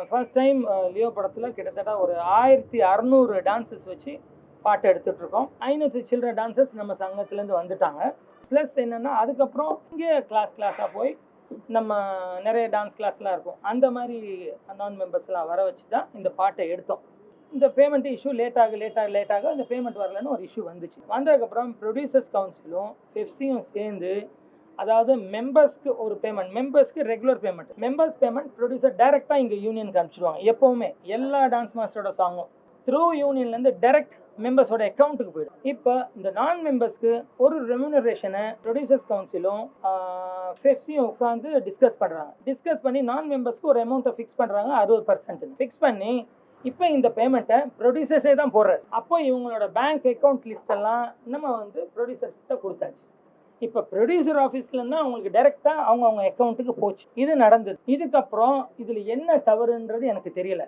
First time Leo படத்தில் கிட்டத்தட்ட ஒரு 1600 டான்சஸ் வச்சு பாட்டு எடுத்துகிட்ருக்கோம். 500 சில்லற டான்சர்ஸ் நம்ம சங்கத்துலேருந்து வந்துட்டாங்க. ப்ளஸ் என்னென்னா அதுக்கப்புறம் இங்கே கிளாஸாக போய் நம்ம நிறைய டான்ஸ் கிளாஸ்லாம் இருக்கும். அந்த மாதிரி நான் மெம்பர்ஸ்லாம் வர வச்சு தான் இந்த பாட்டை எடுத்தோம். இந்த பேமெண்ட் இஷ்யூ லேட்டாக இந்த பேமெண்ட் வரலன்னு ஒரு இஷ்யூ வந்துச்சு. வந்ததுக்கப்புறம் ப்ரொடியூசர்ஸ் கவுன்சிலும் பெப்சியும் சேர்ந்து, அதாவது மெம்பர்ஸ்க்கு ஒரு பேமெண்ட், மெம்பர்ஸ்க்கு regular payment, members payment producer டைரெக்டாக இங்கே யூனியனுக்கு அனுப்பிச்சிடுவாங்க. எப்போவுமே எல்லா டான்ஸ் மாஸ்டரோட சாங்கும் த்ரூ யூனியன்லேருந்து டைரக்ட் மெம்பர்ஸோட அக்கௌண்ட்டுக்கு போயிடும். இப்போ இந்த நான் மெம்பர்ஸ்க்கு ஒரு ரெம்யூனரேஷனை ப்ரொடியூசர்ஸ் கவுன்சிலும் பெப்சியும் உட்காந்து டிஸ்கஸ் பண்ணி நான் மெம்பர்ஸ்க்கு ஒரு அமௌண்ட்டை ஃபிக்ஸ் பண்ணுறாங்க. 60% ஃபிக்ஸ் பண்ணி இப்போ இந்த பேமெண்ட்டை ப்ரொடியூசர்ஸே தான் போடுறாரு. அப்போ இவங்களோட பேங்க் அக்கௌண்ட் லிஸ்டெல்லாம் நம்ம ப்ரொடியூசர்கிட்ட கொடுத்தாச்சு. இப்போ ப்ரொடியூசர் ஆஃபீஸ்லேருந்து அவங்களுக்கு டைரெக்டாக அவங்க அக்கௌண்ட்டுக்கு போச்சு. இது நடந்தது. இதுக்கப்புறம் இதில் என்ன தவறுன்றது எனக்கு தெரியல.